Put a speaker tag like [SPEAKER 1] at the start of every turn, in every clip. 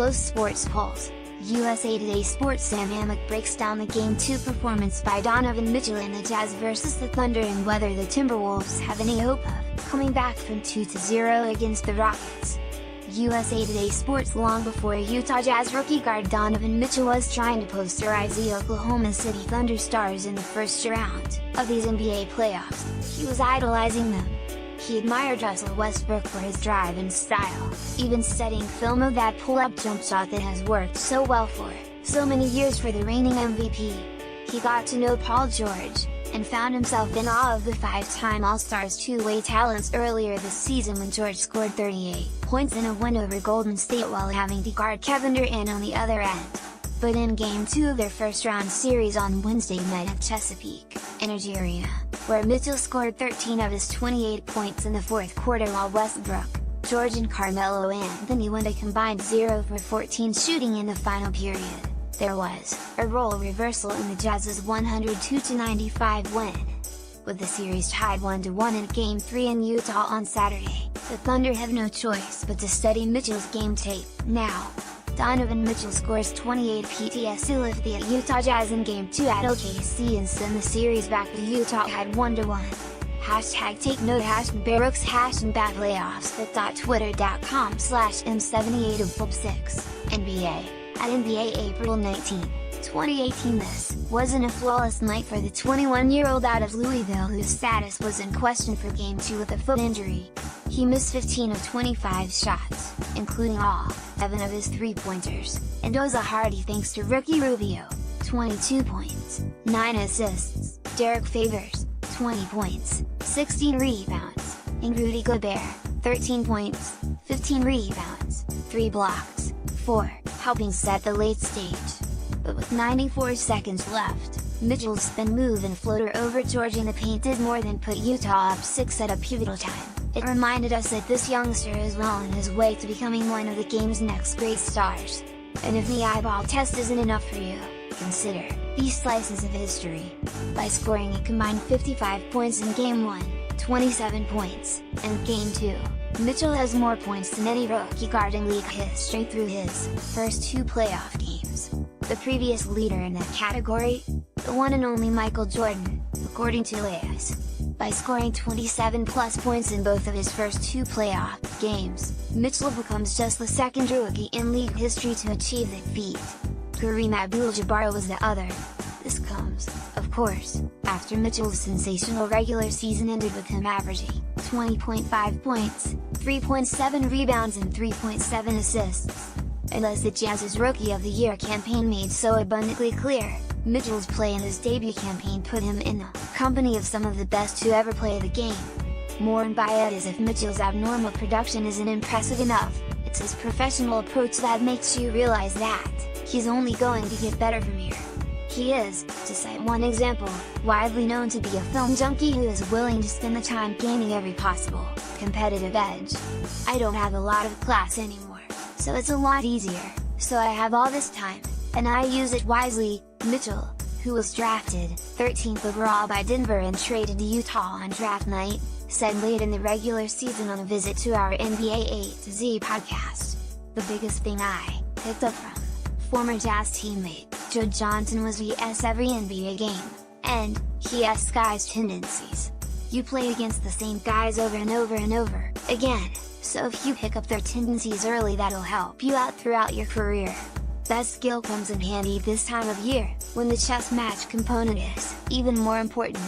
[SPEAKER 1] Post Sports Pulse, USA Today Sports. Sam Amick breaks down the Game 2 performance by Donovan Mitchell and the Jazz versus the Thunder and whether the Timberwolves have any hope of coming back from 2-0 against the Rockets. USA Today Sports. Long before Utah Jazz rookie guard Donovan Mitchell was trying to posterize the Oklahoma City Thunder stars in the first round of these NBA playoffs, he was idolizing them. He admired Russell Westbrook for his drive and style, even studying film of that pull-up jump shot that has worked so well for so many years for the reigning MVP. He got to know Paul George, and found himself in awe of the five-time All-Star's two-way talents earlier this season when George scored 38 points in a win over Golden State while having to guard Kevin Durant on the other end. But in Game 2 of their first-round series on Wednesday night at Chesapeake Energy Arena, where Mitchell scored 13 of his 28 points in the fourth quarter while Westbrook, George and Carmelo Anthony went a combined 0 for 14 shooting in the final period, there was a role reversal in the Jazz's 102-95 win. With the series tied 1-1 in Game 3 in Utah on Saturday, the Thunder have no choice but to study Mitchell's game tape. Now, Donovan Mitchell scores 28 PTS to lift the Utah Jazz in Game 2 at OKC and send the series back to Utah at 1-1. Take note #Barrocks #playoffs.twitter.com/M78of6, NBA, at NBA April 19, 2018. This wasn't a flawless night for the 21-year-old out of Louisville whose status was in question for Game 2 with a foot injury. He missed 15 of 25 shots, including all 7 of his three-pointers, and owes a hearty thanks to rookie Rubio, 22 points, 9 assists, Derek Favors, 20 points, 16 rebounds, and Rudy Gobert, 13 points, 15 rebounds, 3 blocks, 4, helping set the late stage. But with 94 seconds left, Mitchell's spin move and floater over George in the paint did more than put Utah up 6 at a pivotal time. It reminded us that this youngster is well on his way to becoming one of the game's next great stars. And if the eyeball test isn't enough for you, consider these slices of history. By scoring a combined 55 points in Game 1, 27 points, and Game 2, Mitchell has more points than any rookie guard in league history through his first 2 playoff games. The previous leader in that category, the one and only Michael Jordan, according to AS. By scoring 27-plus points in both of his first 2 playoff games, Mitchell becomes just the second rookie in league history to achieve that feat. Kareem Abdul-Jabbar was the other. This comes, of course, after Mitchell's sensational regular season ended with him averaging 20.5 points, 3.7 rebounds and 3.7 assists. And as the Jazz's Rookie of the Year campaign made so abundantly clear, Mitchell's play in his debut campaign put him in the company of some of the best to ever play the game. Mourned by it as if Mitchell's abnormal production isn't impressive enough, it's his professional approach that makes you realize that he's only going to get better from here. He is, to cite one example, widely known to be a film junkie who is willing to spend the time gaining every possible competitive edge. I don't have a lot of class anymore, so it's a lot easier, so I have all this time, and I use it wisely. Mitchell, who was drafted 13th overall by Denver and traded to Utah on draft night, said late in the regular season on a visit to our NBA A to Z podcast. The biggest thing I picked up from former Jazz teammate Joe Johnson was vs every NBA game, and he has guys' tendencies. You play against the same guys over and over and over again, so if you pick up their tendencies early that'll help you out throughout your career. That skill comes in handy this time of year, when the chess match component is even more important.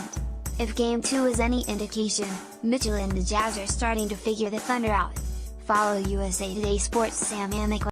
[SPEAKER 1] If Game 2 is any indication, Mitchell and the Jazz are starting to figure the Thunder out. Follow USA Today Sports' Sam Amick